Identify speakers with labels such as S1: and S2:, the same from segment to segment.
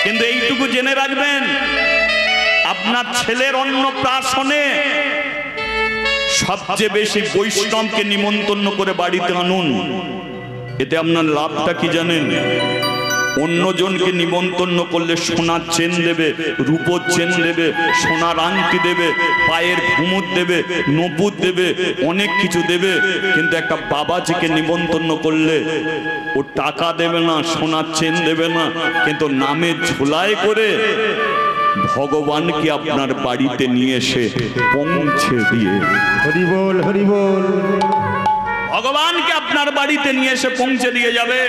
S1: কিন্তু এইটুকু জেনে রাখবেন, আপনার ছেলের অন্নপ্রাশনে সবচেয়ে বেশি বৈষ্ণবকে নিমন্ত্রণ করে বাড়িতে আনুন। এতে আপনার লাভটা কি জানেন? অন্যজনকে নিমন্ত্রণ করলে সোনার চেন দেবে, রূপোর চেন দেবে, সোনার আংটি দেবে, পায়ের ঘুমুর দেবে, নপুর দেবে, অনেক কিছু দেবে। কিন্তু একটা বাবাজিকে নিমন্ত্রণ করলে ও টাকা দেবে না, সোনার চেন দেবে না, কিন্তু নামে ঝোলায় করে ভগবানকে আপনার বাড়িতে নিয়ে এসে পৌঁছে দিয়ে,
S2: হরি বল হরি বল,
S1: ভগবানকে আপনার বাড়িতে নিয়ে এসে পৌঁছে দিয়ে যাবে।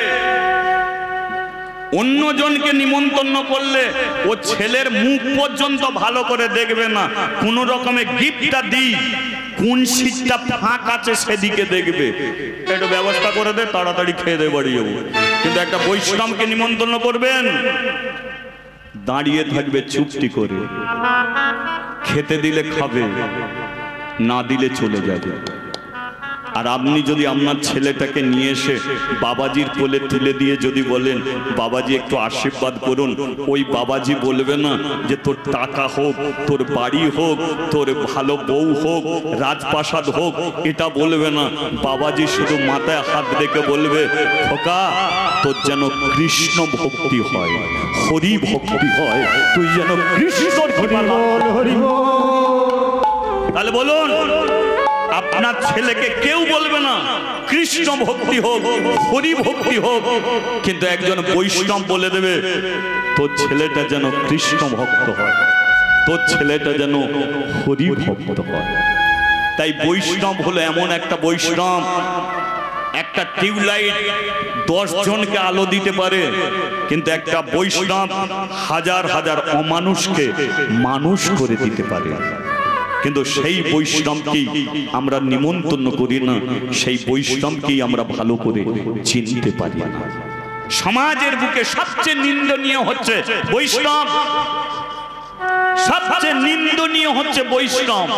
S1: অন্যজনকে নিমন্ত্রণ করলে ও ছেলের মুখ পর্যন্ত ভালো করে দেখবে না, কোন রকমের গিফটটা দিই, কোন সিটটা ফাঁক আছে সেদিকে দেখবে, একটু ব্যবস্থা করে দে, তাড়াতাড়ি খেয়ে দে বাড়ি যাবো। কিন্তু একটা বৈষ্ণবকে নিমন্ত্রণ করবেন, দাঁড়িয়ে থাকবে চুপটি করে, খেতে দিলে খাবে, না দিলে চলে যাবে। আর আপনি যদি আপনার ছেলেটাকে নিয়ে এসে বাবাজির কোলে তুলে দিয়ে যদি বলেন, বাবাজি একটু আশীর্বাদ করুন, ওই বাবাজি বলবে না যে তোর টাকা হোক, তোর বাড়ি হোক, তোর ভালো বউ হোক, রাজপ্রাসাদ হোক, এটা বলবে না। বাবাজি শুধু মাথায় হাত রেখে বলবে, খোকা তোর যেন কৃষ্ণ ভক্তি হয়, হরি ভক্তি হয়, তুই যেন কৃষ্ণ। তাহলে বলুন, আপনার ছেলেকে কেউ বলবে না কৃষ্ণ ভক্তি হোক, হরি ভক্তি হোক, কিন্তু একজন বৈষ্ণব বলে দেবে তোর ছেলেটা যেন কৃষ্ণ ভক্ত হয়, তোর ছেলেটা যেন হরি ভক্ত হয়। তাই বৈষ্ণব হলো এমন একটা বৈষ্ণব, একটা টিউবলাইট 10 জনকে আলো দিতে পারে, কিন্তু একটা বৈষ্ণব হাজার হাজার অমানুষকে মানুষ করে দিতে পারে। কিন্তু সেই বৈষ্ণবকেই আমরা নিমন্ত্রণ করি না, সেই বৈষ্ণবকেই আমরা ভালো করে চিনতে পারি না। সমাজের বুকে সবচেয়ে নিন্দনীয় হচ্ছে বৈষ্ণব, সবচেয়ে নিন্দনীয় হচ্ছে বৈষ্ণব।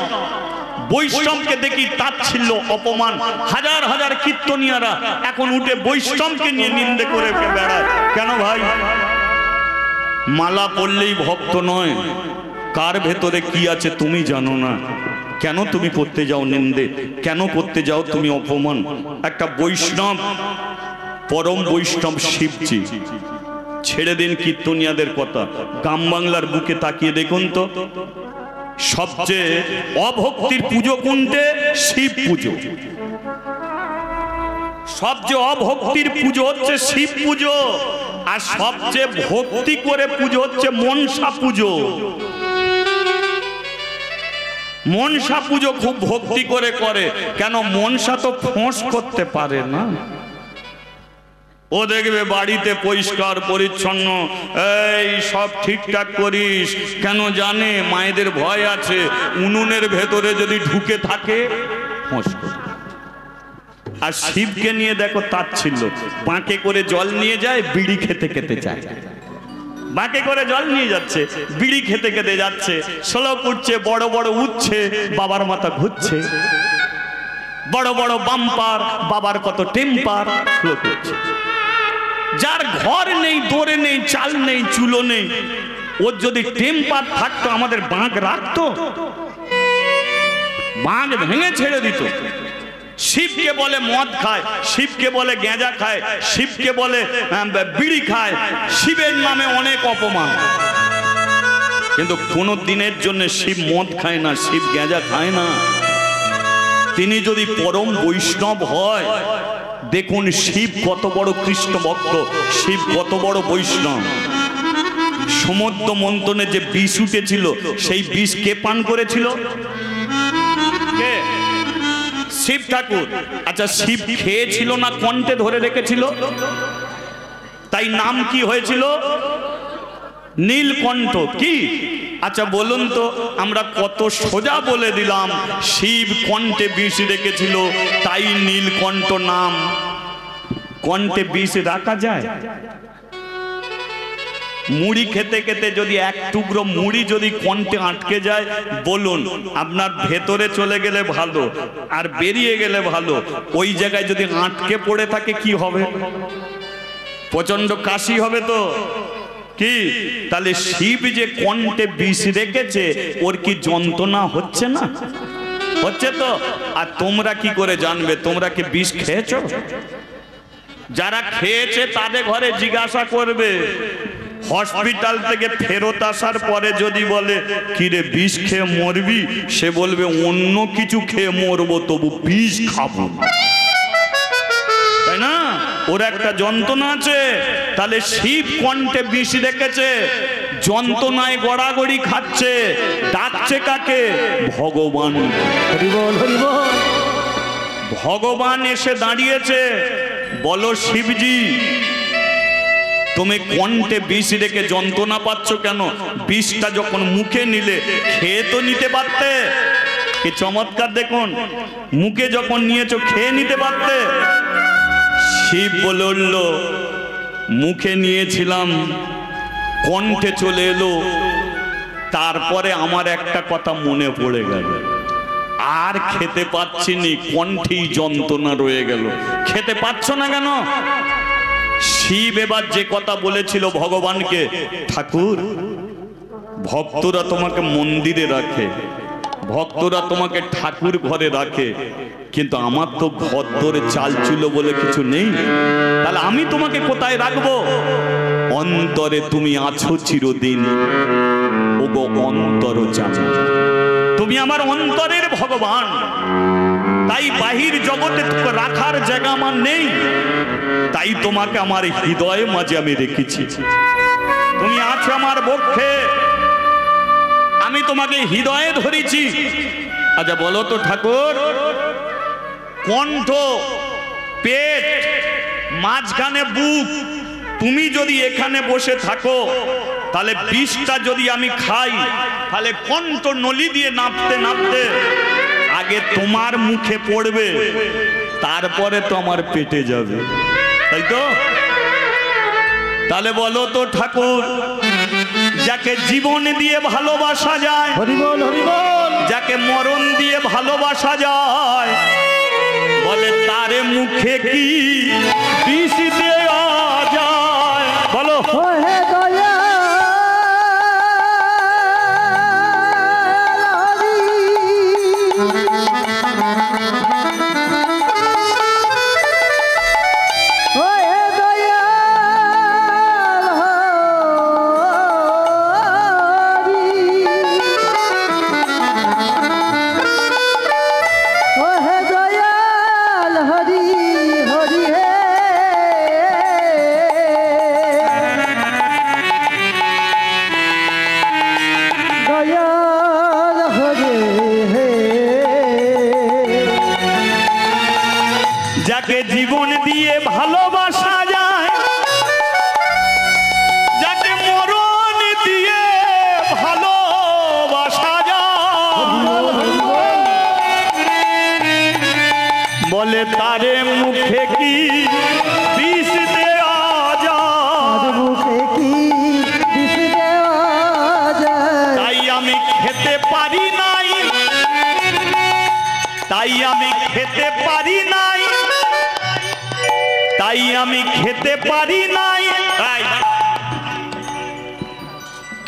S1: বৈষ্ণবকে দেখি তাচ্ছিল্য, অপমান। হাজার হাজার কীর্তনিয়ারা এখন উঠে বৈষ্ণবকে নিয়ে নিন্দে করে বেড়ায়। কেন ভাই? মালা পড়লেই ভক্ত নয়, কার ভেতরে কি আছে তুমি জানো না। কেন তুমি করতে যাও নিন্দে, কেন করতে যাও তুমি অপমান? একটা বৈষ্ণব, পরম বৈষ্ণব শিবজি, ছেড়ে দিন কীর্তনিয়াদের কথা, গ্রাম বাংলার বুকে তাকিয়ে দেখুন তো, সবচেয়ে অভক্তির পুজো কোনটে? শিব পুজো। সবচেয়ে অভক্তির পুজো হচ্ছে শিব পুজো, আর সবচেয়ে ভক্তি করে পুজো হচ্ছে মনসা পুজো। মনসা পুজো খুব ভক্তি করে করে, কেন? মনসা তো ফোঁস করতে পারে না। ও দেখবে বাড়িতে পরিষ্কার পরিচ্ছন্ন, এই সব ঠিকঠাক করিস, কেন জানে মায়েদের ভয় আছে, উনুনের ভেতরে যদি ঢুকে থাকে ফোঁস করে। আর শিবকে নিয়ে দেখো তাচ্ছিল্য, বাঁকে করে জল নিয়ে যায়, বিড়ি খেতে খেতে যায়, বাঁকে করে জল নিয়ে যাচ্ছে, বিড়ি খেতে খেতে যাচ্ছে, শ্লোক উঠছে, বড় বড় উঠছে, বাবার মাথা ঘুরছে, বড় বড় বাম্পার, বাবার কত টেম্পার, শ্লোক উঠছে। যার ঘর নেই, দোরে নেই, চাল নেই, চুলো নেই, ওর যদি টেম্পার থাকতো আমাদের বাঁক রাখতো? বাঁক ভেঙে ছেড়ে দিত। শিবকে বলে মদ খায়, শিবকে বলে গেঁজা খায়, শিবকে বলে বিড়ি খায়, শিবের নামে অনেক অপমান। কিন্তু কোন দিনের জন্য শিব মদ খায় না, শিব গেঁজা খায় না। তিনি যদি পরম বৈষ্ণব হয়, দেখুন শিব কত বড় কৃষ্ণ ভক্ত, শিব কত বড় বৈষ্ণব। সমুদ্র মন্থনে যে বিষ উঠেছিল, সেই বিষ কে পান করেছিল? কে? শিব ঠাকুর। আচ্ছা, শিব খেয়েছিল না কণ্ঠে ধরে রেখেছিল? তাই নাম কি হয়েছিল? নীলকণ্ঠ। কি? আচ্ছা বলুন তো, আমরা কত সোজা বলে দিলাম শিব কণ্ঠে বিষ রেখেছিল, তাই নীলকণ্ঠ নাম। কণ্ঠে বিষ রাখা যায়? মুড়ি খেতে খেতে যদি এক টুকরো মুড়ি যদি কণ্ঠে আটকে যায়, বলুন আপনার ভেতরে চলে গেলে ভালো আর বেরিয়ে গেলে ভালো, ওই জায়গায় যদি আটকে পড়ে থাকে কি হবে? প্রচন্ড কাশি হবে তো, কি কি তাহলে শিব যে কণ্ঠে বিষ রেখেছে ওর কি যন্ত্রণা হচ্ছে না? হচ্ছে তো। আর তোমরা কি করে জানবে? তোমরা কি বিষ খেয়েছো? যারা খেয়েছে তাদের ঘরে জিজ্ঞাসা করবে। হসপিটাল থেকে ফেরত আসার পরে যদি বলে কিরে বিষ খেয়ে মরবি, সে বলবে অন্য কিছু খেয়ে মরবো, তবু বিষ খাবো, তাই না? ওর একটা যন্ত্রণা আছে। তাহলে শিব কণ্ঠে বিষ রেখেছে, যন্ত্রণায় গড়াগড়ি খাচ্ছে, ডাকছে কাকে? ভগবান।
S2: হরি বল হরি বল।
S1: ভগবান এসে দাঁড়িয়েছে। বলো শিবজি, তুমি কণ্ঠে বিষ রেখে যন্ত্রণা পাচ্ছ কেন? বিষটা যখন মুখে নিলে খেয়ে তো নিতে পারতে। কি চমৎকার দেখুন, মুখে যখন নিয়েছো খেয়ে নিতে পারতে। শিব বলে উঠল, মুখে নিয়েছিলাম, কণ্ঠে চলে এলো, তারপরে আমার একটা কথা মনে পড়ে গেল, আর খেতে পাচ্ছি নি, কণ্ঠেই যন্ত্রণা রয়ে গেল। খেতে পাচ্ছ না কেন? শিব এবার যে কথা বলেছিল ভগবানকে, ঠাকুর ভক্তরা তোমাকে মন্দিরে রাখে, ভক্তরা তোমাকে ঠাকুর ঘরে রাখে, কিন্তু আমার তো ঘর ধরে চাল চুলো বলে কিছু নেই, তাহলে আমি তোমাকে কোথায় রাখবো? অন্তরে তুমি আছো চিরদিন, ওগো অন্তর জানো, তুমি আমার অন্তরের ভগবান। তাই বাহির জগতে রাখার জায়গা আমার নেই, তাই তোমাকে আমার হৃদয়ে মাঝে আমি রেখেছি। তুমি আছো আমার বক্ষে, আমি তোমাকে হৃদয়ে ধরেছি। আচ্ছা বলো তো ঠাকুর, কণ্ঠ, পেট, মাঝখানে বুক, তুমি যদি এখানে বসে থাকো, তাহলে বিষটা যদি আমি খাই, তাহলে কণ্ঠ নলি দিয়ে নাপতে নাপতে আগে তোমার মুখে পড়বে, তারপরে তো আমার পেটে যাবে, তাই তো? তাহলে বলো তো ঠাকুর, যাকে জীবন দিয়ে ভালোবাসা যায়,
S2: হরি বল হরি বল, যাকে
S1: মরণ দিয়ে ভালোবাসা যায়, বলে তারে মুখে কি বিষ দেওয়া যায়? বলো।
S2: হে দয়া
S1: যাকে জীবন দিয়ে ভালোবাসা যায়, যাকে মরণ দিয়ে ভালোবাসা যায়, বলে তারে মুখে কি বিষ দেওয়া যায়?
S2: মুখে কি বিষ দেওয়া যায়?
S1: তাই আমি খেতে পারি নাই, তাই আমি খেতে পারি নাই, তাই আমি খেতে পারি নাই।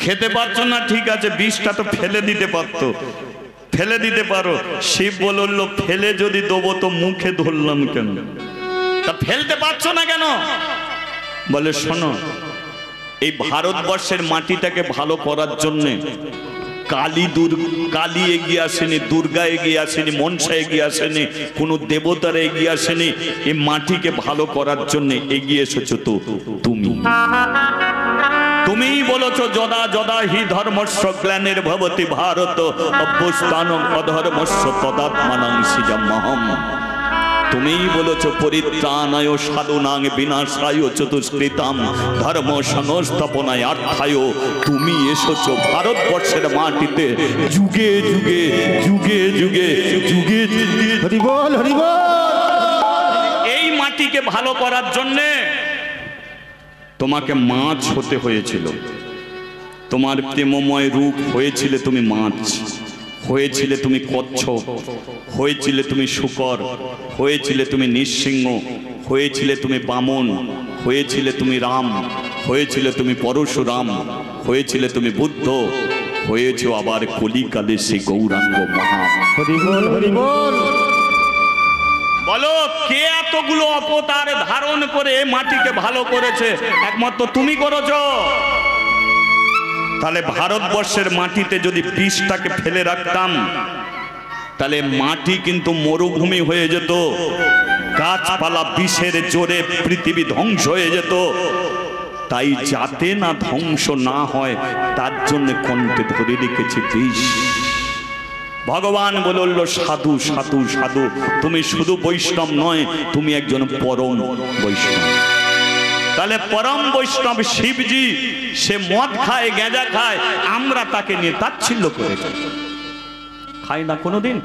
S1: খেতে পারছো না, ঠিক আছে, বিষটা তো ফেলে দিতে পারতো, ফেলে দিতে পারো। শিব বলল, ফেলে যদি দেবো তো মুখে ধরলাম কেন? তা ফেলতে পারছো না কেন? বলে শোনো, এই ভারতবর্ষের মাটিটাকে ভালো করার জন্যে কালী এগিয়ে আসেনি, দুর্গা এগিয়ে আসেনি, মনসা এগিয়ে আসেনি, কোন দেবতারা এগিয়ে আসেনি। এই মাটিকে ভালো করার জন্য এগিয়ে এসেছো তো তুমি। তুমিই বলেছো যদা যদা হি ধর্মস্য গ্লানির্ভবতি ভারত অভ্যুত্থানং অধর্মস্য তদাত্মানং সৃজাম্যহম। তুমিই বলেছো পরিত্রাণায় সাধুনাং বিনাশায় চতুষ্কৃতাম ধর্ম সংস্থাপনায় অর্থায়। তুমি এসেছো ভারতবর্ষের মাটিতে যুগে যুগে যুগে যুগে যুগে যুগে
S2: হরি বল হরি বল।
S1: এই মাটিকে ভালো করার জন্যে তোমাকে মাছ হতে হয়েছিল। তোমার প্রেমময় রূপ হয়েছিলে তুমি মাছ, হয়েছিলে তুমি কচ্ছপ, হয়েছিলে তুমি শূকর, হয়েছিলে তুমি নৃসিংহ, হয়েছিলে তুমি বামন, হয়েছিলে তুমি রাম, হয়েছিলে তুমি পরশুরাম, হয়েছিলে তুমি বুদ্ধ, হয়েছে আবার কলিকালে সে গৌরাঙ্গ মহা।
S2: হরি বল হরি বল।
S1: বলো কে এতগুলো অবতার ধারণ করে মাটিকে ভালো করেছে? একমাত্র তুমি করেছো। তাহলে ভারতবর্ষের মাটিতে যদি বিষটাকে ফেলে রাখতাম তাহলে মাটি কিন্তু মরুভূমি হয়ে যেত, গাছপালা বিষের জোরে পৃথিবী ধ্বংস হয়ে যেত। তাই যাতে না ধ্বংস না হয় তার জন্য কণ্ঠে ধরে রেখেছে বিষ। ভগবান বলল সাধু সাধু সাধু, তুমি শুধু বৈষ্ণব নয়, তুমি একজন পরম বৈষ্ণব। তাহলে পরম বৈষ্ণব শিবজি সে মদ খায়, গাঁজা খায়, আমরা তাকে নিয়ে তাচ্ছিল্য করেছি, খাই না কোনোদিন।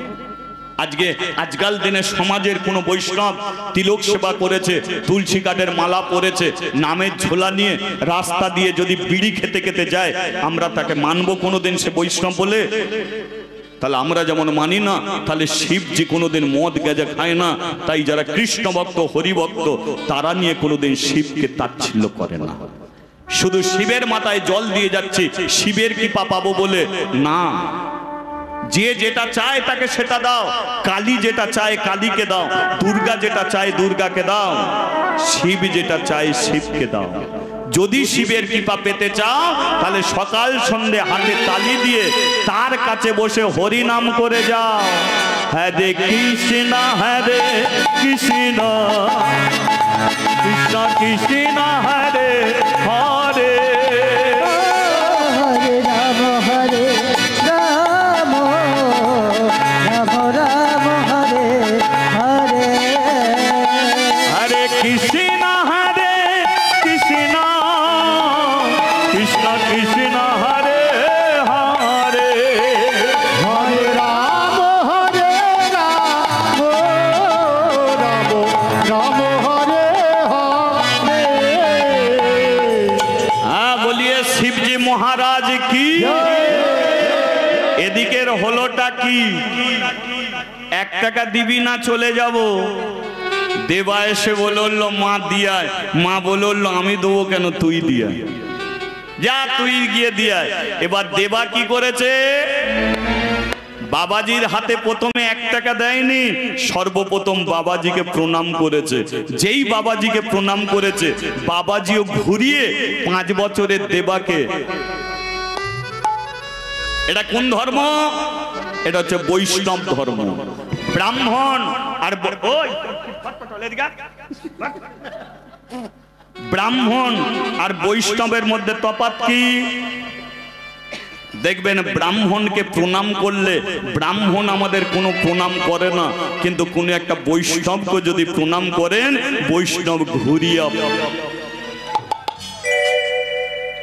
S1: আজকাল দিনে সমাজের কোনো বৈষ্ণব তিলক সেবা করেছে, তুলসী কাঠের মালা পরেছে, নামের ঝোলা নিয়ে রাস্তা দিয়ে যদি বিড়ি খেতে খেতে যায়, আমরা তাকে মানবো কোনোদিন সে বৈষ্ণব বলে? তাহলে আমরা যেমন মানি না, তাহলে শিবজি কোনোদিন মদ গাঁজা খায় না। তাই যারা কৃষ্ণ ভক্ত হরি ভক্ত তারা নিয়ে কোনোদিন শিবকে তাচ্ছিল্য করে না। শুধু শিবের মাথায় জল দিয়ে যাচ্ছে শিবের কৃপা পাবো বলে না। যে যেটা চায় তাকে সেটা দাও। কালী যেটা চায় কালীকে দাও, দুর্গা যেটা চায় দুর্গাকে দাও, শিব যেটা চায় শিবকে দাও। যদি শিবের কৃপা পেতে চাও তাহলে সকাল সন্ধ্যে হাতে তালি দিয়ে তার কাছে বসে হরি নাম করে যাও। হরে কৃষ্ণ হরে কৃষ্ণ কৃষ্ণ কৃষ্ণ হরে হরে,
S2: হরে রাম হরে রাম রাম রাম হরে হরে,
S1: হরে কৃষ্ণ হরে কৃষ্ণ কৃষ্ণ কৃষ্ণ হরে হরে,
S2: হরে রাম হরে রাম রাম রাম হরে হরে।
S1: বলিয়ে শিবজি মহারাজ কি। এদিকের হলোটা কি? 1 টাকা দিবি না চলে যাব। দেবা এসে বলল মা দিয়ায়। মা বলল আমি দেবো কেন, তুই দিয়ায় যা, তুই গিয়ে দিয়ায়। এবার দেবা কি করেছে? বাবাজির হাতে প্রথমে 1 টাকা দেয়নি, সর্বপ্রথম বাবাজিকে প্রণাম করেছে। যেই বাবাজিকে প্রণাম করেছে বাবাজিও ঘুরিয়ে 5 বছরের দেবাকে। এটা কোন ধর্ম? এটা হচ্ছে বৈষ্ণব ধর্ম। ব্রাহ্মণ আর ব্রাহ্মণ আর বৈষ্ণবের মধ্যে তফাৎ কি? দেখবেন ব্রাহ্মণকে প্রণাম করলে ব্রাহ্মণ আমাদের কোনো প্রণাম করে না, কিন্তু কোন একটা বৈষ্ণবকে যদি প্রণাম করেন বৈষ্ণব ঘুরিয়া।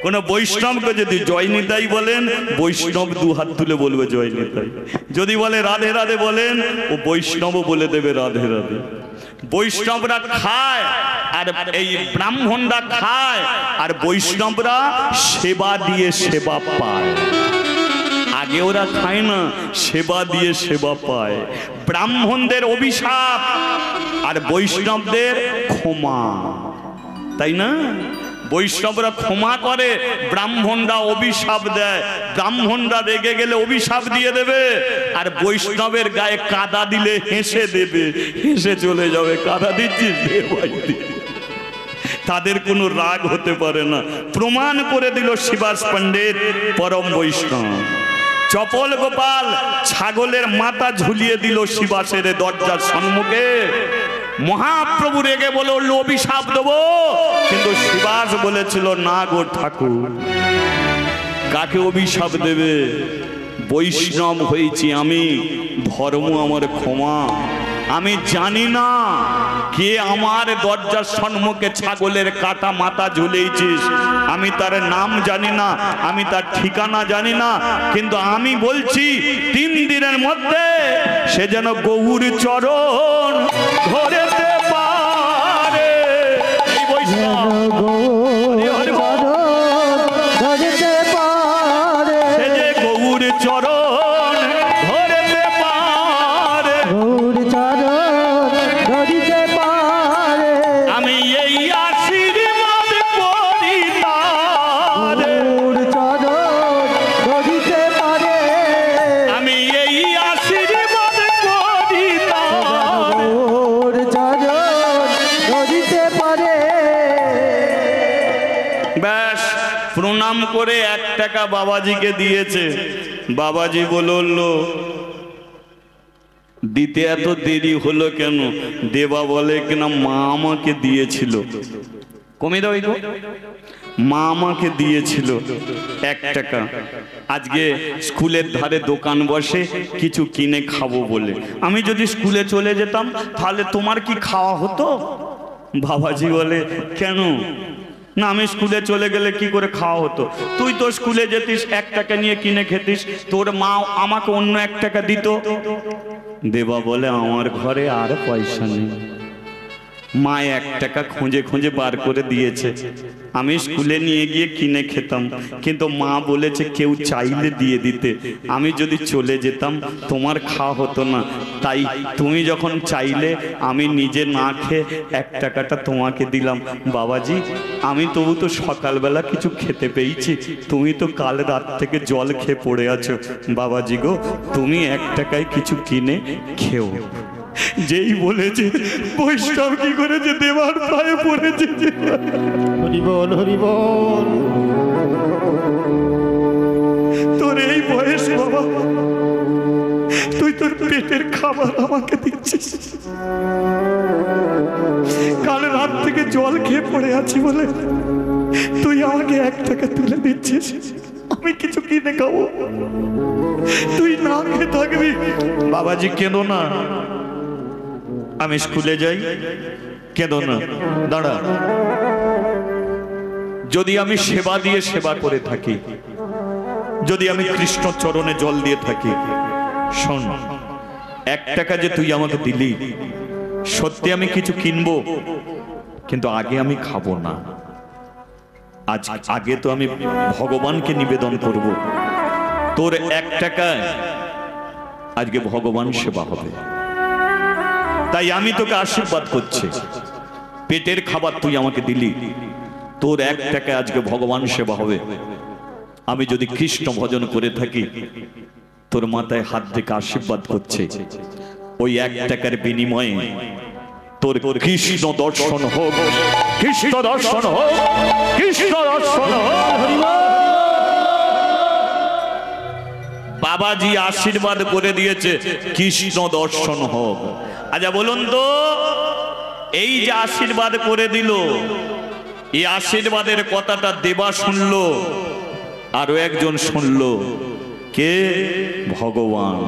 S1: কোন বৈষ্ণবকে যদি জয় নিতাই বলেন বৈষ্ণব 2 হাত তুলে বলবে জয় নিতাই। যদি বলে রাধে রাধে বলেন ও বৈষ্ণব বলে দেবে রাধে রাধে। বৈষ্ণবরা খায় আর এই ব্রাহ্মণরা খায়, আর বৈষ্ণবরা সেবা দিয়ে সেবা পায়। আগে ওরা খায় না, সেবা দিয়ে সেবা পায়। ব্রাহ্মণদের অভিশাপ আর বৈষ্ণবদের ক্ষমা, তাই না? বৈষ্ণবরা ক্ষমা করে, ব্রাহ্মণরা অভিশাপ দেয়। ব্রাহ্মণরা রেগে গেলে অভিশাপ দিয়ে দেবে, আর বৈষ্ণবের গায়ে কাদা দিলে হেসে দেবে, হেসে চলে যাবে। কাদা দিচ্ছিস দে ভাই দে। তাদের কোনো রাগ হতে পারে না। প্রমাণ করে দিল শিবাস পণ্ডিত পরম বৈষ্ণব। চপল গোপাল ছাগলের মাথা ঝুলিয়ে দিল শিবাসের দরজার সম্মুখে। মহাপ্রভু রেগে বলে উঠল অভিশাপ দেবো, কিন্তু শিবাস বলেছিল না গো ঠাকুর, কাকে অভিশাপ দেবে? বৈষ্ণব হয়েছি আমি, ধর্ম আমার ক্ষমা। আমি জানি না কে আমার দরজার সম্মুখে ছাগলের কাটা মাথা ঝুলিয়েছিস, আমি তার নাম জানি না, আমি তার ঠিকানা জানি না, কিন্তু আমি বলছি 3 দিনের মধ্যে সে যেন গৌর চরণ ধরেতে পারে। এই বৈষ্ণব
S2: ধরতে পারে,
S1: সে যে গৌর চরণ ধরেতে পারে,
S2: গৌর চরণ ধরিতে পারে।
S1: আমি এই আশীর্বাদ করি তা প্রণাম করে 1 টাকা বাবাজিকে দিয়েছে। বাবাজি বলল, দিতে এত দেরি হলো কেন? দেবা বলে কিনা মা আমাকে দিয়েছিল। কমে দাও গো, মা আমাকে দিয়েছিল 1 টাকা। আজকে স্কুলের ধারে দোকান বসে, কিছু কিনে খাবো বলে। আমি যদি স্কুলে চলে যেতাম তাহলে তোমার কি খাওয়া হতো? বাবাজি বলে, কেন? না, আমি স্কুলে চলে গেলে কি করে খাওয়া হতো? তুই তো স্কুলে যেতিস, 1 টাকা নিয়ে কিনে খেতিস, তোর মা আমাকে অন্য 1 টাকা দিত। দেবা বলে, আমার ঘরে আর পয়সা নেই। মা 1 টাকা খুঁজে খুঁজে বার করে দিয়েছে, আমি স্কুলে নিয়ে গিয়ে কিনে খেতাম, কিন্তু মা বলেছে কেউ চাইলে দিয়ে দিতে। আমি যদি চলে যেতাম তোমার খাওয়া হতো না, তাই তুমি যখন চাইলে আমি নিজে না খেয়ে 1 টাকাটা তোমাকে দিলাম। বাবাজি, আমি তবু তো সকালবেলা কিছু খেতে পেয়েছি, তুমি তো কাল রাত থেকে জল খেয়ে পড়ে আছো। বাবাজি গো, তুমি 1 টাকায় কিছু কিনে খেও। যেই বলেছে বৈষ্ণব কি করেছে, দেবার পায়ে পড়েছে।
S2: হরি বল, হরি বল।
S1: তোর এই বয়স বাবা, তুই তোর পেটের খাবার আমাকে দিচ্ছিস, কাল রাত থেকে জল খেয়ে পড়ে আছি বলে তুই আমাকে 1 টাকা তুলে দিচ্ছিস, আমি কিছু কিনে খাবো, তুই না খেয়ে থাকবি। বাবাজি কেঁদো না, আমি স্কুলে যাই, কেঁদো না, দাঁড়া। যদি আমি সেবা দিয়ে সেবা করে থাকি, যদি আমি কৃষ্ণ চরণে জল দিয়ে থাকি, শোন, 1 টাকা যে তুই আমাকে দিলি, সত্যি আমি কিছু কিনবো, কিন্তু আগে আমি খাবো না। আগে তো আমি ভগবানকে নিবেদন করব। তোর 1 টাকায় আজকে ভগবান সেবা হবে, তাই আমি তোকে আশীর্বাদ করছি। পেটের খাবার তুই আমাকে দিলি, তোর 1 টাকায় আজকে ভগবান সেবা হবে। আমি যদি কৃষ্ণ ভজন করে থাকি, তোর মাথায় হাত থেকে আশীর্বাদ করছে, ওই 1 টাকার বিনিময়ে তোর কৃষ্ণ দর্শন হোক, কৃষ্ণ দর্শন হোক, কৃষ্ণ দর্শন হোক। বাবাজি আশীর্বাদ করে দিয়েছে, কৃষ্ণ দর্শন হোক। আচ্ছা বলুন তো, এই যে আশীর্বাদ করে দিল, এই আশীর্বাদের কথাটা দেবা শুনলো, আরো একজন শুনলো, কে? ভগবান।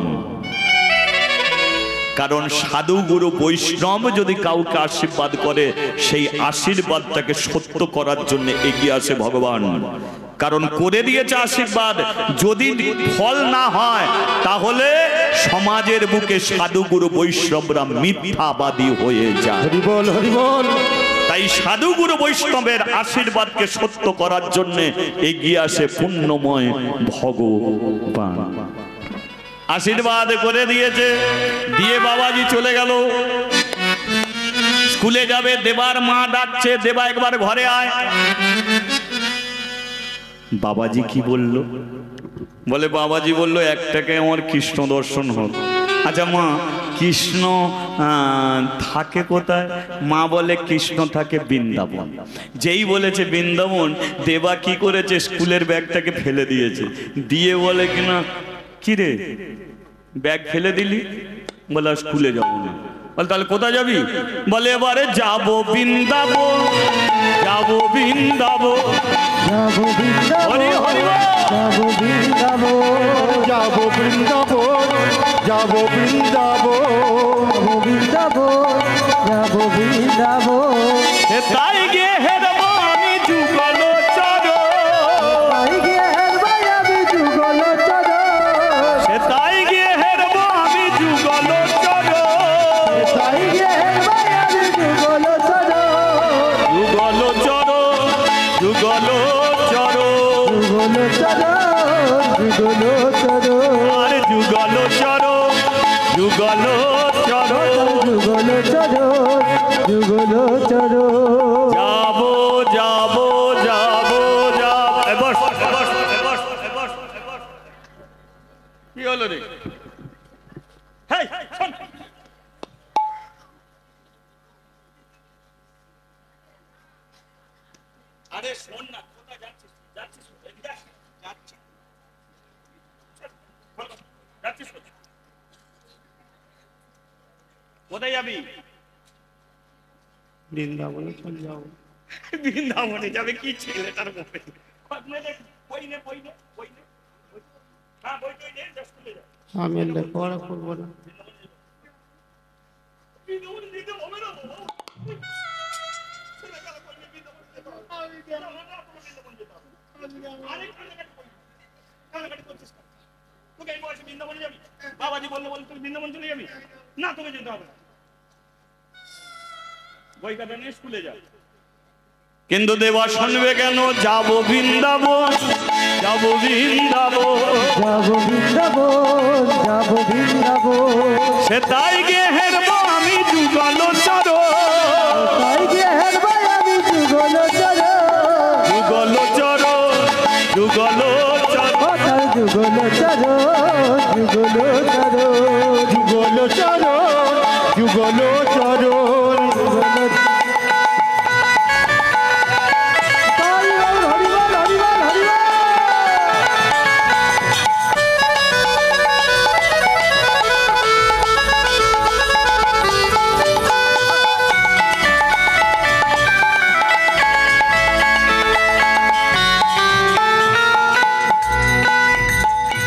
S1: কারণ সাধু গুরু বৈষ্ণব যদি কাউকে আশীর্বাদ করে, সেই আশীর্বাদটাকে সত্য করার জন্য এগিয়ে আসে ভগবান। কারণ করে দিয়েছে আশীর্বাদ, যদি ফল না হয় তাহলে সমাজের বুকে সাধু গুরু বৈষ্ণবরা মিথ্যাবাদী হয়ে যায়।
S2: হরি বল, হরি বল।
S1: তাই সাধু গুরু বৈষ্ণবের আশীর্বাদকে সত্য করার জন্য এগিয়ে আসে পুণ্যময় ভগবান। আশীর্বাদ করে দিয়েছে, দিয়ে বাবাজি চলে গেল। স্কুলে যাবে, দেবার মা ডাকছে, দেবা একবার ঘরে আয়। বাবাজি কি বলল? বলে, বাবাজি বলল 1 টাকায় আমার কৃষ্ণ দর্শন হোক। আচ্ছা মা, কৃষ্ণ থাকে কোথায়? মা বলে, কৃষ্ণ থাকে বৃন্দাবন। যেই বলেছে বৃন্দাবন, দেবা কি করেছে, স্কুলের ব্যাগটাকে ফেলে দিয়েছে, দিয়ে বলে কিনা, কিরে ব্যাগ ফেলে দিলি? বলে স্কুলে যাবো না। বলে তাহলে কোথায় যাবি? বলে এবারে যাবো বৃন্দাবন, যাবো বৃন্দাবন,
S2: যাবো বৃন্দাবন,
S1: হরি হরি বল।
S2: যাবো বৃন্দাবন, যাবো বৃন্দাবন, যাবো বৃন্দাবন, যাবো বৃন্দাবন, যাবো বৃন্দাবন।
S1: তাই গিয়ে হেরবো আমি যুগল চরণ,
S2: তাই গিয়ে হেরবো আমি যুগল চরণ,
S1: তাই গিয়ে হেরবো আমি যুগল চরণ,
S2: তাই গিয়ে হেরবো আমি যুগল চরণ,
S1: যুগল চরণ, যুগল চরণ,
S2: যুগল চরণ, যুগল চরণ,
S1: আর যুগল চরণ, যুগল চরণ,
S2: যুগল চরণ, যুগল চরণ।
S1: যাবো যাবো যাবো যাবো। বস বস বস বস বস। কি হলো রে? হেই শোন, আরে শোন না, কোথায় যাচ্ছিস? যাচ্ছিস কোথায় যাবি?
S2: বৃন্দাবনে চলে যাও।
S1: বৃন্দাবনে যাবে? কি ছেলেটার মুখে বই নে। হ্যাঁ বই নে, স্কুলে যা।
S2: আমি লেখাপড়া করবো না।
S1: বৃন্দাবনে যেতে হবে না বাবা। ছেলেবেলা করলে বৃন্দাবনে যেতে হবে। বৃন্দাবন যেতে হবে। আরেক কান্নাকাটি করছিস কেন? তোকে এই বয়সে বৃন্দাবনে যাবি? বাবাজি বললে তুই বৃন্দাবন চলে যাবি? না, তোকে যেতে হবে না। বই খাতা নিয়ে স্কুলে যা। কিন্তু দেবা শুনবে কেন? যাবো বৃন্দাবন, যাবো বৃন্দাবন,
S2: যাবো বৃন্দাবন, যাবো বৃন্দাবন।
S1: সে তাই গে হেরবো আমি যুগল চরণ,
S2: তাই গিয়ে হেরবো আমি যুগল চরণ।
S1: যুগল চরণ, যুগল চরণ,
S2: ও তাই যুগল চরণ, যুগল চরণ,
S1: যুগল চরণ, যুগল চরণ।
S2: যুগল। হরিবল, হরিবল, হরিবল, হরিবল।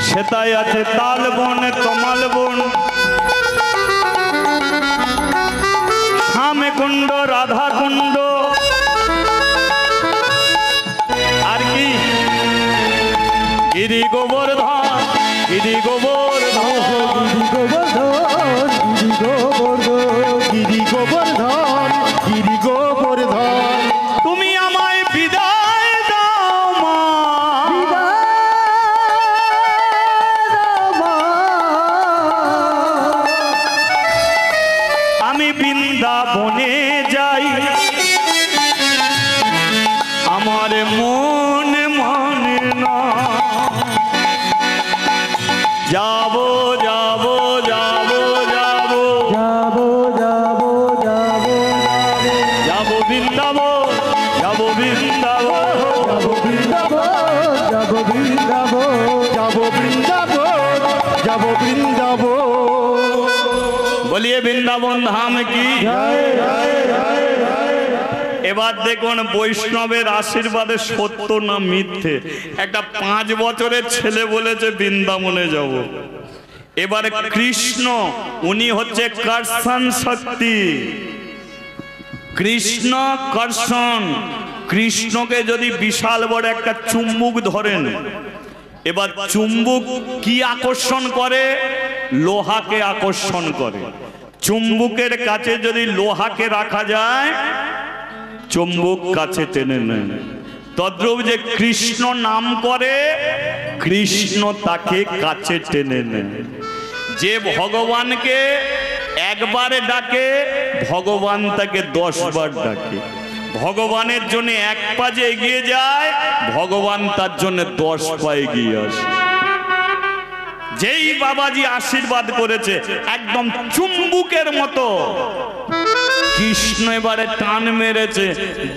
S1: সেটাই আছে তাল বন, তমাল বন, শ্যামে কুণ্ড, রাধা কুণ্ড, আর কি গিরি গোবর্ধন, গিরি গোবর্ধন,
S2: গিরি গোবর্ধন, গিরি গোবর্ধন।
S1: তুমি আমায় বিদায় দাও মা, আমি বৃন্দাবনে যাই, আমার মন মানে না। যাবো যাবো যাবো যাবো
S2: যাবো, যাবো, যাবো,
S1: যাবো বৃন্দাবন, যাবো বৃন্দাবন,
S2: যাবো বৃন্দাবন, যাবো বৃন্দাবন,
S1: যাবো বৃন্দাবন, যাবো বৃন্দাবন। বলিয়ে বৃন্দাবন ধাম কি। এবার দেখুন বৈষ্ণবের আশীর্বাদে সত্য না মিথ্যে। একটা 5 বছরের ছেলে বলেছে বৃন্দাবনে যাব। এবারে কৃষ্ণ উনি হচ্ছে কর্ষণ শক্তি, কৃষ্ণ কর্ষণ। কৃষ্ণকে যদি বিশাল বড় একটা চুম্বুক ধরেন, এবার চুম্বুক কি আকর্ষণ করে? লোহাকে আকর্ষণ করে। চুম্বুকের কাছে যদি লোহাকে রাখা যায়, চুম্বক কাছে টেনে নেয়। তদ্রূপ যে কৃষ্ণ নাম করে, কৃষ্ণ তাকে কাছে টেনে নেয়। যে ভগবানকে একবারে ডাকে, ভগবান তাকে 10 বার ডাকে। ভগবানের জন্য 1 পা যে এগিয়ে যায়, ভগবান তার জন্য 10 পা এগিয়ে আসে। যেই বাবাজি আশীর্বাদ করেছে একদম চুম্বুকের মতো, কৃষ্ণ এবারে টান মেরেছে,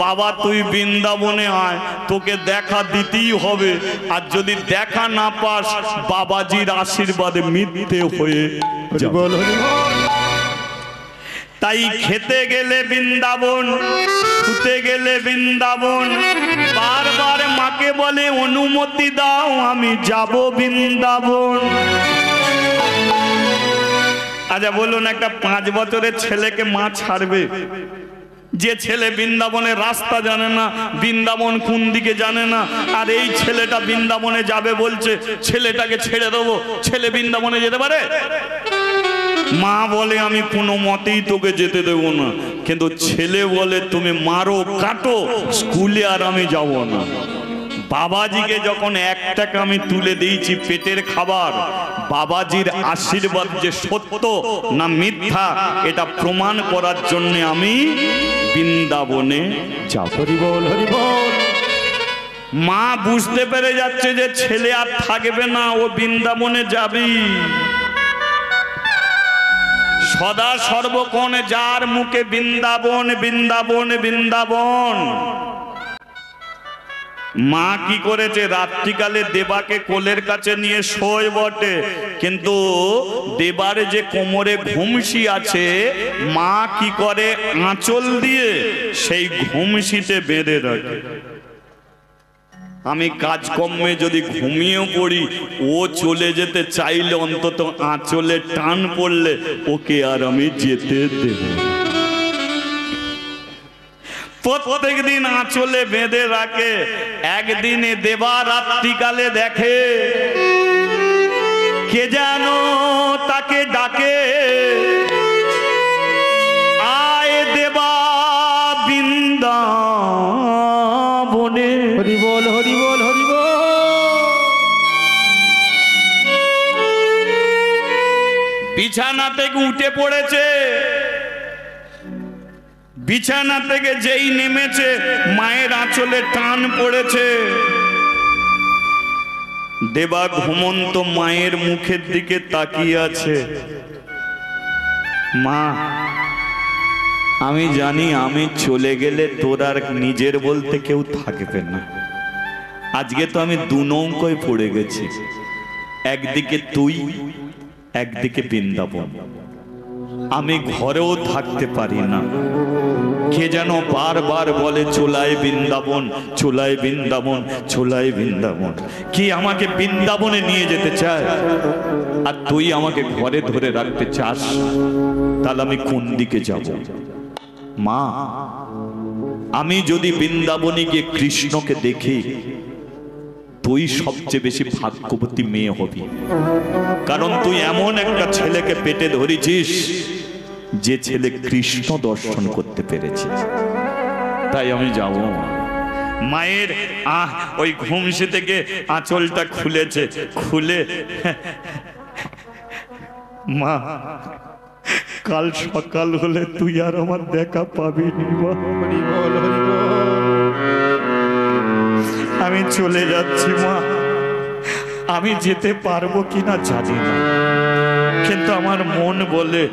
S1: বাবা তুই বৃন্দাবনে আয়, তোকে দেখা দিতেই হবে। আর যদি দেখা না পাস, বাবাজির আশীর্বাদে মিথ্যে হয়ে যাবে। তাই খেতে গেলে বৃন্দাবন, শুতে গেলে বৃন্দাবন, বারবার মাকে বলে অনুমতি দাও আমি যাব বৃন্দাবন। আচ্ছা বলুন, একটা 5 বছরের ছেলেকে মা ছাড়বে? যে ছেলে বৃন্দাবনের রাস্তা জানে না, বৃন্দাবন কোন দিকে জানে না, আর এই ছেলেটা বৃন্দাবনে যাবে বলছে, ছেলেটাকে ছেড়ে দেবো? ছেলে বৃন্দাবনে যেতে পারে? মা বলে আমি কোনো মতেই তোকে যেতে দেবো না, কিন্তু ছেলে বলে তুমি মারো কাটো, স্কুলে আর আমি যাব না। বাবাজিকে যখন 1 টাকা আমি তুলে দিয়েছি পেটের খাবার, বাবাজির আশীর্বাদ যে সত্য না মিথ্যা এটা প্রমাণ করার জন্য আমি বৃন্দাবনে যাব। হরি বল, হরি বল। মা বুঝতে পেরে যাচ্ছে যে ছেলে আর থাকবে না, ও বৃন্দাবনে যাবে। সদা সর্বক্ষণ যার মুখে বৃন্দাবন বৃন্দাবন বৃন্দাবন, মা কি করেছে, রাত্রিকালে দেবাকে কোলের কাছে নিয়ে শোয় বটে, কিন্তু দেবার যে কোমরে ঘুমসি আছে, মা কি করে আঁচল দিয়ে সেই ঘুমসিতে বেঁধে রাখে। আমি কাজকর্মে যদি ঘুমিয়েও পড়ি, ও চলে যেতে চাইলে অন্তত আঁচলে টান পড়লে ওকে আর আমি যেতে দেব। প্রত্যেক দিন আঁচলে বেঁধে রাখে। একদিনে দেবা রাত্রিকালে দেখে কে যেন তাকে ডাকে, আয় দেবা বৃন্দাবনে।
S2: হরি বল, হরি বল, হরি বল।
S1: বিছানা থেকে উঠে পড়েছে, বিছানা থেকে যেই নেমেছে মায়ের আঁচলে টান পড়েছে। দেবা ঘুমন্ত মায়ের মুখের দিকে তাকিয়ে আছে। মা, আমি জানি আমি চলে গেলে তোর আর নিজের বলতে কেউ থাকবে না। আজকে তো আমি দু নৌকোয় পড়ে গেছি, একদিকে তুই, একদিকে বৃন্দাবন। আমি ঘরেও থাকতে পারি না। কে যেন বারবার বলে চোলায় বৃন্দাবন, চোলায় বৃন্দাবন, চোলায় বৃন্দাবন। কি আমাকে বৃন্দাবনে নিয়ে যেতে চায়, আর তুই আমাকে ঘরে ধরে রাখতে চাস? তাহলে আমি কোন দিকে যাব? মা, আমি যদি বৃন্দাবনে গিয়ে কৃষ্ণকে দেখি, তুই সবচেয়ে বেশি ভাগ্যবতী মেয়ে হবি। কারণ তুই এমন একটা ছেলেকে পেটে ধরেছিস যে ছেলে কৃষ্ণ দর্শন করতে পেরেছে। তাই আমি যাব। মায়ের ওই ঘুমসি থেকে আঁচলটা খুলেছে, খুলে মা, কাল সকাল হলে তুই আর আমার দেখা পাবি নি।
S2: হরি বল, হরি বল।
S1: আমি চলে যাচ্ছি মা। আমি যেতে পারবো কিনা জানি না, কিন্তু আমার মন বলে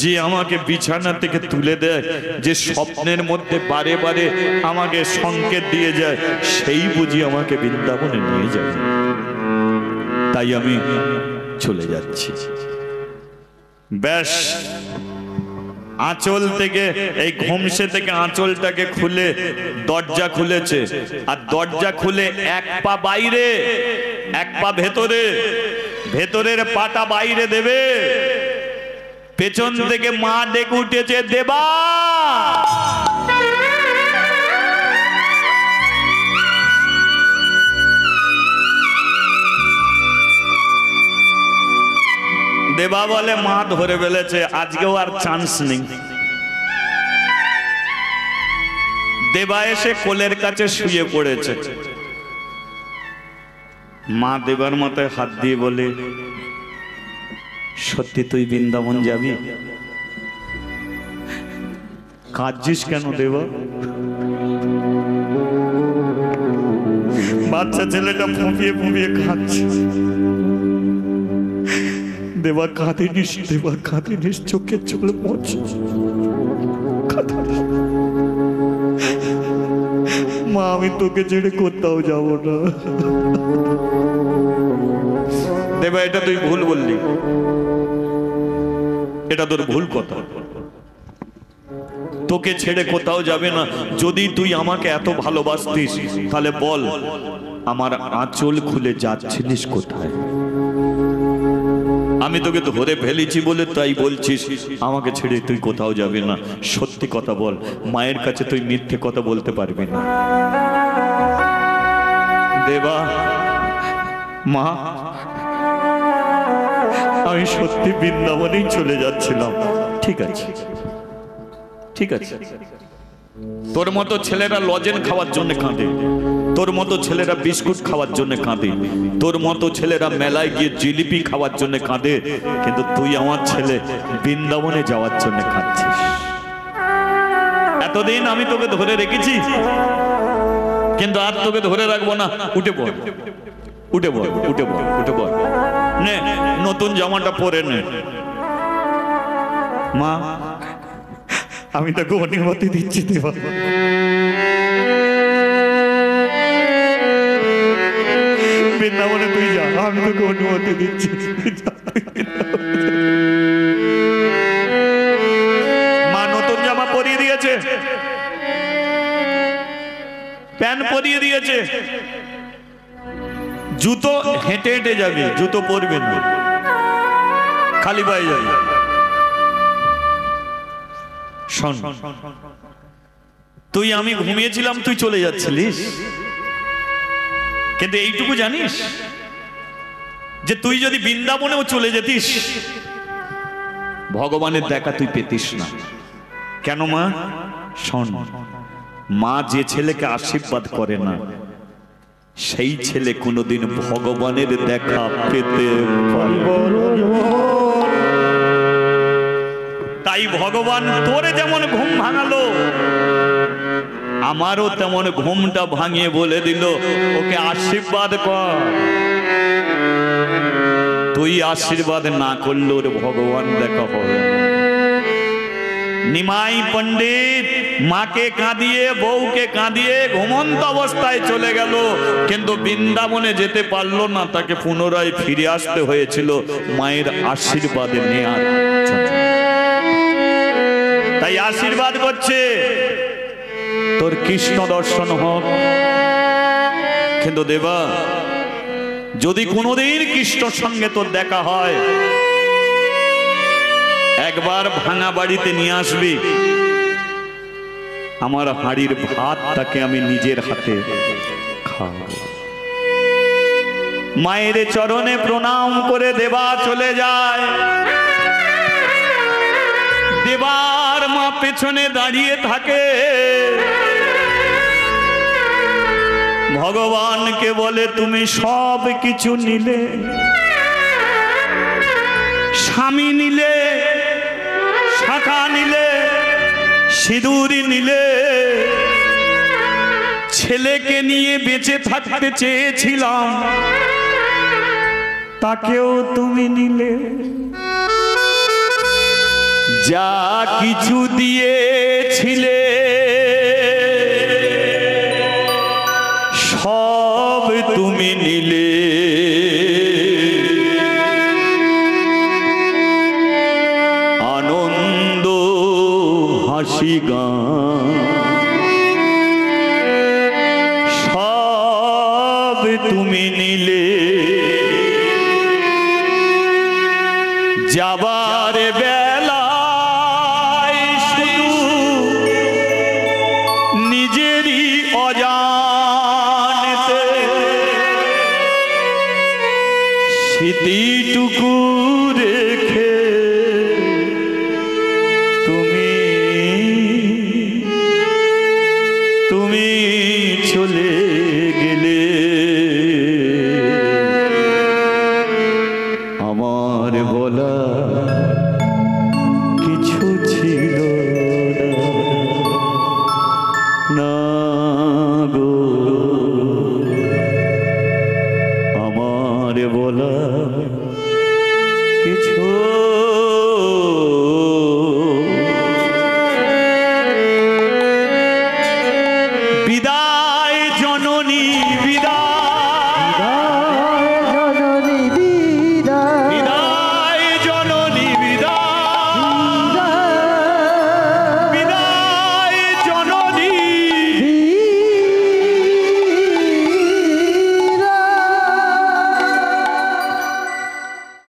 S1: যে আমাকে বিছানা থেকে তুলে দেয়, যে স্বপ্নের মধ্যে বারে বারে আমাকে সংকেত দিয়ে যায়, সেই বুঝি আমাকে বৃন্দাবনে নিয়ে যায়। তাই আমি চলে যাচ্ছি। ব্যাস, আঁচল থেকে, এই ঘুমসে থেকে আঁচলটাকে খুলে দরজা খুলেছে, আর দরজা খুলে এক পা বাইরে, এক পা ভেতরে, ভেতরের পাটা বাইরে দেবে। পেছন থেকে মা ডেকে উঠেছে, দেবা। দেবা বলে মা ধরে ফেলেছে, আজকেও আর চান্স নেই। দেবা এসে কোলের কাছে শুয়ে পড়েছে। মা দেবার মাথায় হাত দিয়ে বলে, সত্যি তুই বৃন্দাবন যাবি? কাঁদছিস কেন দেবা? বাচ্চা ছেলেটা ফুঁপিয়ে ফুঁপিয়ে কাঁদছে। দেবা কাঁদিনিস, দেবা কাঁদিনিস, চোখের চলে পড়ছে। মা, আমি তোকে ছেড়ে কোথাও যাব না। দেবা, এটা তুই ভুল বললি, এটা তোর ভুল কথা। তোকে ছেড়ে কোথাও যাবে না। যদি তুই আমাকে এত ভালোবাসতিস তাহলে বল, আমার আঁচল খুলে যাচ্ছিলিস কোথায়? আমি তোকে ধরে ফেলেছি বলে তাই বলছিস আমাকে ছেড়ে তুই কোথাও যাবি না। সত্যি কথা বল, মায়ের কাছে তুই মিথ্যে কথা বলতে পারবি না। দেবা, মা, আমি সত্যি বৃন্দাবনেই চলে যাচ্ছিলাম। ঠিক আছে, ঠিক আছে। তোর মতো ছেলেরা লজেন খাওয়ার জন্য কাঁদে, তোর মতো ছেলেরা বিস্কুট খাওয়ার জন্য কাঁদে, তোর মতো ছেলেরা মেলায় গিয়ে জিলিপি খাওয়ার জন্য কাঁদে, কিন্তু তুই আমার ছেলে বৃন্দাবনে যাওয়ার জন্য কাঁদছিস। এতদিন আমি তোকে ধরে রেখেছি, কিন্তু আর তোকে ধরে রাখবো না। উঠে পড়, উঠে পড়, উঠে পড়, উঠে পড়, নে নতুন জামাটা পরে নে। মা, আমি তাকে অনুমতি দিচ্ছি দেবা। বৃন্দাবনে তুই যা, আমি তোকে অনুমতি দিচ্ছি। মা নতুন জামা পরিয়ে দিয়েছে, প্যান্ট পরিয়ে দিয়েছে, জুতো হেঁটে হেঁটে যাবে, জুতো পরবে না, খালি পায়ে যাবে। শোন, তুই আমি ঘুমিয়েছিলাম, তুই চলে যাচ্ছিলিস, কিন্তু এইটুকু জানিস যে তুই যদি বৃন্দাবনেও চলে যেতিস ভগবানের দেখা তুই পেতিস না। কেন মা? শোন, মা যে ছেলেকে আশীর্বাদ করে না সেই ছেলে কোনোদিন ভগবানের দেখা পেতে পারবে না। তাই ভগবান তোরে যেমন ঘুম ভাঙালো, আমারও তেমন ঘুমটা ভাঙিয়ে বলে দিল ওকে আশীর্বাদ কর। তুই আশীর্বাদ না করলে ওর ভগবান দেখা হবে না। নিমাই পণ্ডিত মাকে কাঁদিয়ে বউকে কাঁদিয়ে ঘুমন্ত অবস্থায় চলে গেল, কিন্তু বৃন্দাবনে যেতে পারলো না, তাকে পুনরায় ফিরে আসতে হয়েছিল মায়ের আশীর্বাদে নেয়ার জন্য। তাই আশীর্বাদ করছে তোর কৃষ্ণ দর্শন হোক। কিন্তু দেবা, যদি কোনোদিন কৃষ্ণর সঙ্গে তোর দেখা হয়, একবার ভাঙা বাড়িতে নিয়ে আসবি, আমার হাঁড়ির ভাতটাকে আমি নিজের হাতে খাবো। মায়ের চরণে প্রণাম করে দেবা চলে যায়। দেবার মা পেছনে দাঁড়িয়ে থাকে, ভগবানকে বলে তুমি সব কিছু নিলে, স্বামী নিলে, শাখা নিলে, সিঁদুরি নিলে, ছেলেকে নিয়ে বেঁচে থাকতে চেয়েছিলাম তাকেও তুমি নিলে। যা কিছু দিয়েছিলে সব তুমি নিলে। আনন্দ হাসি গান সব তুমি নিলে। যাবার বেলায় শুধু নিজেরই অজান্তে স্মৃতিটুকু রেখে তুমি চলে গেলে। আমার বলা কিছু ছিল না গো, আমার বলা কিছু